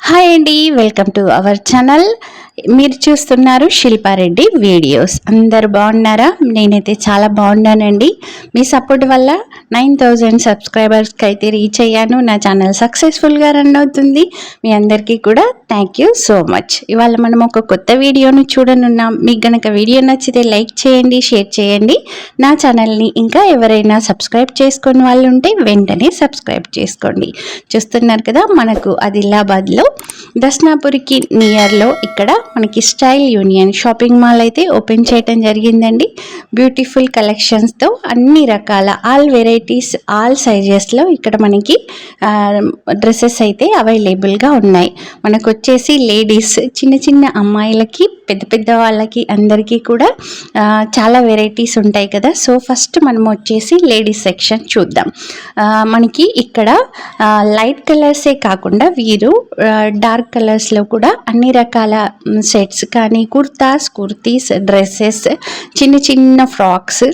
Hi అండి, welcome to our channel. మీరు చూస్తున్నారు శిల్పారెడ్డి వీడియోస్. అందరు బాగున్నారా? నేనైతే చాలా బాగున్నానండి. మీ సపోర్ట్ వల్ల 9000 సబ్స్క్రైబర్స్కి అయితే రీచ్ అయ్యాను. నా ఛానల్ సక్సెస్ఫుల్గా రన్ అవుతుంది. మీ అందరికీ కూడా థ్యాంక్ యూ సో మచ్. ఇవాళ మనం ఒక కొత్త వీడియోను చూడనున్నాం. మీకు గనక వీడియో నచ్చితే లైక్ చేయండి, షేర్ చేయండి. నా ఛానల్ని ఇంకా ఎవరైనా సబ్స్క్రైబ్ చేసుకొని వాళ్ళు ఉంటే వెంటనే సబ్స్క్రైబ్ చేసుకోండి. చూస్తున్నారు కదా, మనకు ఆదిలాబాద్లో దస్నాపురికి నియర్లో ఇక్కడ మనకి స్టైల్ యూనియన్ షాపింగ్ మాల్ అయితే ఓపెన్ చేయటం జరిగిందండి. బ్యూటిఫుల్ కలెక్షన్స్తో అన్ని రకాల ఆల్ వెరైటీస్, ఆల్ సైజెస్లో ఇక్కడ మనకి డ్రెస్సెస్ అయితే అవైలబుల్గా ఉన్నాయి. మనకు వచ్చేసి లేడీస్, చిన్న చిన్న అమ్మాయిలకి, పెద్ద పెద్ద వాళ్ళకి అందరికీ కూడా చాలా వెరైటీస్ ఉంటాయి కదా. సో ఫస్ట్ మనం వచ్చేసి లేడీస్ సెక్షన్ చూద్దాం. మనకి ఇక్కడ లైట్ కలర్సే కాకుండా వీరు డార్క్ కలర్స్లో కూడా అన్ని రకాల సెట్స్ కానీ, కుర్తీస్, డ్రెస్సెస్, చిన్న చిన్న frocks,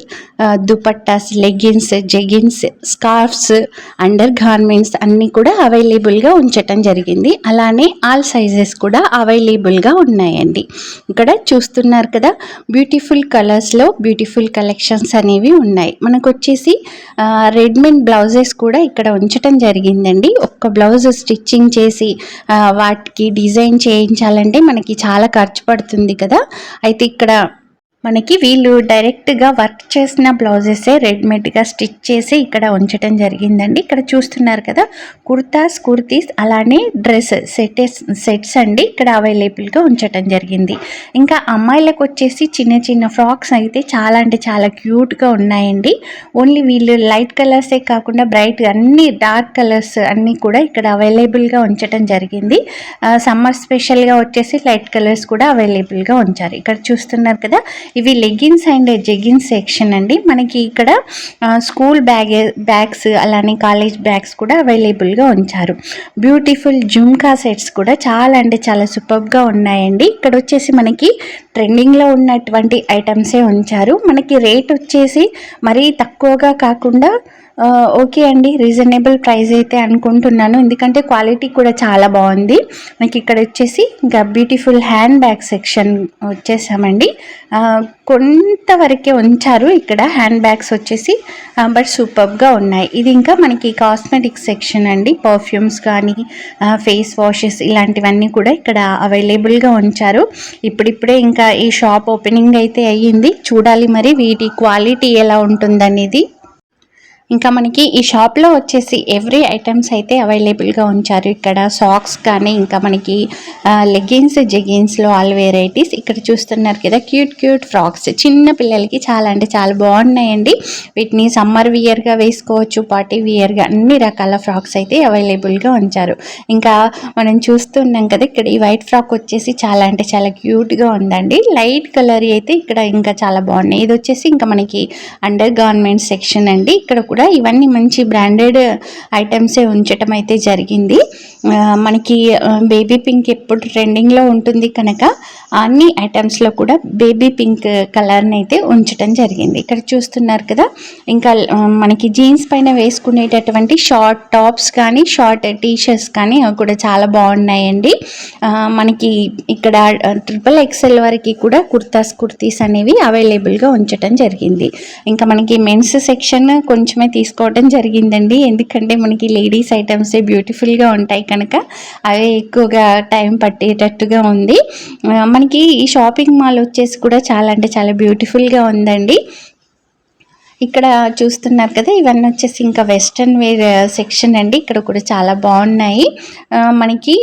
dupattas, leggings, jeggings, scarfs, under garments అన్నీ కూడా అవైలబుల్గా ఉంచటం జరిగింది. అలానే ఆల్ సైజెస్ కూడా అవైలబుల్గా ఉన్నాయండి. ఇక్కడ చూస్తున్నారు కదా, బ్యూటిఫుల్ కలర్స్లో బ్యూటిఫుల్ కలెక్షన్స్ అనేవి ఉన్నాయి. మనకు వచ్చేసి రెడీమేడ్ బ్లౌజెస్ కూడా ఇక్కడ ఉంచటం జరిగిందండి. ఒక్క బ్లౌజ్ స్టిచ్చింగ్ చేసి వాటికి డిజైన్ చేయించాలంటే మనకి చాలా ఖర్చు పడుతుంది కదా. అయితే ఇక్కడ మనకి వీళ్ళు డైరెక్ట్గా వర్క్ చేసిన బ్లౌజెసే రెడీమేడ్గా స్టిచ్ చేసి ఇక్కడ ఉంచడం జరిగిందండి. ఇక్కడ చూస్తున్నారు కదా, కుర్తీస్ అలానే డ్రెస్ సెట్స్ అండి ఇక్కడ అవైలబుల్గా ఉంచడం జరిగింది. ఇంకా అమ్మాయిలకు వచ్చేసి చిన్న చిన్న ఫ్రాక్స్ అయితే చాలా అంటే చాలా క్యూట్గా ఉన్నాయండి. ఓన్లీ వీళ్ళు లైట్ కలర్సే కాకుండా బ్రైట్ అన్ని డార్క్ కలర్స్ అన్నీ కూడా ఇక్కడ అవైలబుల్గా ఉంచడం జరిగింది. సమ్మర్ స్పెషల్గా వచ్చేసి లైట్ కలర్స్ కూడా అవైలబుల్గా ఉంచారు. ఇక్కడ చూస్తున్నారు కదా, ఇవి లెగ్గిన్స్ అండ్ జెగిన్స్ సెక్షన్ అండి. మనకి ఇక్కడ స్కూల్ బ్యాగ్స్ అలానే కాలేజ్ బ్యాగ్స్ కూడా అవైలబుల్గా ఉంచారు. బ్యూటిఫుల్ జుమ్కా సెట్స్ కూడా చాలా అంటే చాలా సూపర్గా ఉన్నాయండి. ఇక్కడ వచ్చేసి మనకి ట్రెండింగ్లో ఉన్నటువంటి ఐటమ్సే ఉంచారు. మనకి రేట్ వచ్చేసి మరీ తక్కువగా కాకుండా ఓకే అండి, రీజనబుల్ ప్రైస్ అయితే అనుకుంటున్నాను. ఎందుకంటే క్వాలిటీ కూడా చాలా బాగుంది. మనకి ఇక్కడ వచ్చేసి ఇంకా బ్యూటిఫుల్ హ్యాండ్ బ్యాగ్ సెక్షన్ వచ్చేసామండి. కొంతవరకే ఉంచారు ఇక్కడ హ్యాండ్ బ్యాగ్స్ వచ్చేసి, బట్ సూపర్గా ఉన్నాయి. ఇది ఇంకా మనకి కాస్మెటిక్ సెక్షన్ అండి. పర్ఫ్యూమ్స్ కానీ, ఫేస్ వాషెస్ ఇలాంటివన్నీ కూడా ఇక్కడ అవైలబుల్గా ఉంచారు. ఇప్పుడిప్పుడే ఇంకా ఈ షాప్ ఓపెనింగ్ అయితే అయ్యింది. చూడాలి మరి వీటి క్వాలిటీ ఎలా ఉంటుందనేది. ఇంకా మనకి ఈ షాప్లో వచ్చేసి ఎవ్రీ ఐటమ్స్ అయితే అవైలబుల్గా ఉంచారు. ఇక్కడ సాక్స్ కానీ, ఇంకా మనకి లెగ్గిన్స్, జెగిన్స్లో ఆల్ వెరైటీస్. ఇక్కడ చూస్తున్నారు కదా, క్యూట్ ఫ్రాక్స్ చిన్న పిల్లలకి చాలా అంటే చాలా బాగున్నాయండి. వీటిని సమ్మర్ వియర్గా వేసుకోవచ్చు, పార్టీ వియర్గా అన్ని రకాల ఫ్రాక్స్ అయితే అవైలబుల్గా ఉంచారు. ఇంకా మనం చూస్తున్నాం కదా, ఇక్కడ ఈ వైట్ ఫ్రాక్ వచ్చేసి చాలా అంటే చాలా క్యూట్గా ఉందండి. లైట్ కలర్ అయితే ఇక్కడ ఇంకా చాలా బాగున్నాయి. ఇది వచ్చేసి ఇంకా మనకి అండర్ గార్మెంట్స్ సెక్షన్ అండి. ఇక్కడ కూడా ఇవన్నీ మంచి బ్రాండెడ్ ఐటమ్సే ఉంచటం అయితే జరిగింది. మనకి బేబీ పింక్ ఎప్పుడు ట్రెండింగ్లో ఉంటుంది కనుక అన్ని ఐటమ్స్లో కూడా బేబీ పింక్ కలర్ని అయితే ఉంచటం జరిగింది. ఇక్కడ చూస్తున్నారు కదా, ఇంకా మనకి జీన్స్ పైన వేసుకునేటటువంటి షార్ట్ టాప్స్ కానీ, షార్ట్ టీషర్ట్స్ కానీ కూడా చాలా బాగున్నాయండి. మనకి ఇక్కడ XXL వరకు కూడా కుర్తీస్ అనేవి అవైలబుల్గా ఉంచటం జరిగింది. ఇంకా మనకి మెన్స్ సెక్షన్ కొంచెమే తీసుకోవడం జరిగిందండి. ఎందుకంటే మనకి లేడీస్ ఐటమ్సే బ్యూటిఫుల్గా ఉంటాయి కనుక అవే ఎక్కువగా టైం పట్టేటట్టుగా ఉంది. మనకి ఈ షాపింగ్ మాల్ వచ్చేసి కూడా చాలా అంటే చాలా బ్యూటిఫుల్గా ఉందండి. ఇక్కడ చూస్తున్నారు కదా, ఇవన్నీ వచ్చేసి ఇంకా వెస్ట్రన్ వేర్ సెక్షన్ అండి. ఇక్కడ కూడా చాలా బాగున్నాయి. మనకి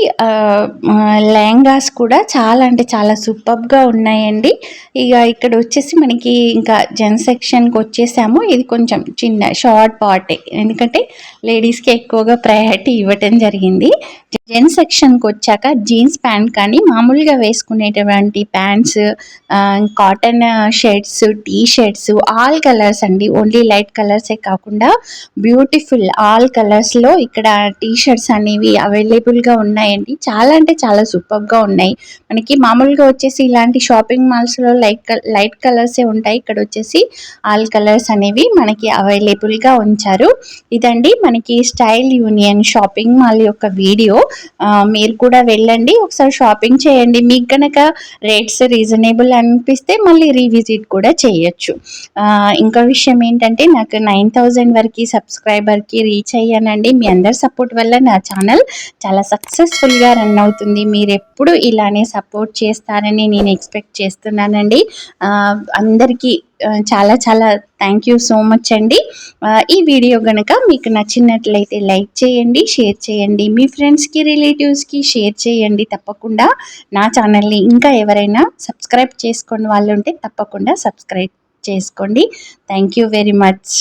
లెహంగాస్ కూడా చాలా అంటే చాలా సూపర్గా ఉన్నాయండి. ఇక ఇక్కడ వచ్చేసి మనకి ఇంకా జెంట్స్ సెక్షన్కి వచ్చేసాము. ఇది కొంచెం చిన్న షార్ట్ పార్టే, ఎందుకంటే లేడీస్కి ఎక్కువగా ప్రయారిటీ ఇవ్వటం జరిగింది. జెంట్స్ సెక్షన్కి వచ్చాక జీన్స్ ప్యాంట్ కానీ, మామూలుగా వేసుకునేటువంటి pants, cotton shirts, T shirts, all colours అండి. ఓన్లీ లైట్ కలర్సే కాకుండా బ్యూటిఫుల్ ఆల్ కలర్స్లో ఇక్కడ టీ షర్ట్స్ అనేవి అవైలబుల్గా ఉన్నాయండి. చాలా అంటే చాలా సూపర్గా ఉన్నాయి. మనకి మామూలుగా వచ్చేసి ఇలాంటి షాపింగ్ మాల్స్లో లైట్ కలర్సే ఉంటాయి. ఇక్కడ వచ్చేసి ఆల్ కలర్స్ అనేవి మనకి అవైలబుల్గా ఉంచారు. ఇదండి మనకి స్టైల్ యూనియన్ షాపింగ్ మాల్ యొక్క వీడియో. మీరు కూడా వెళ్ళండి, ఒకసారి షాపింగ్ చేయండి. మీకు కనుక రేట్స్ రీజనబుల్ అనిపిస్తే మళ్ళీ రీవిజిట్ కూడా చేయొచ్చు. ఇంకో విషయం ఏంటంటే నాకు 9000 వరకు సబ్స్క్రైబర్కి రీచ్ అయ్యానండి. మీ అందరి సపోర్ట్ వల్ల నా ఛానల్ చాలా సక్సెస్ఫుల్గా రన్ అవుతుంది. మీరు ఎప్పుడు ఇలానే సపోర్ట్ చేస్తారని నేను ఎక్స్పెక్ట్ చేస్తున్నానండి. అందరికీ చాలా చాలా థ్యాంక్ యూ సో మచ్ అండి. ఈ వీడియో కనుక మీకు నచ్చినట్లయితే లైక్ చేయండి, షేర్ చేయండి, మీ ఫ్రెండ్స్కి రిలేటివ్స్కి షేర్ చేయండి. తప్పకుండా నా ఛానల్ని ఇంకా ఎవరైనా సబ్స్క్రైబ్ చేసుకుని వాళ్ళు ఉంటే తప్పకుండా సబ్స్క్రైబ్ చేసుకోండి. Thank you very much.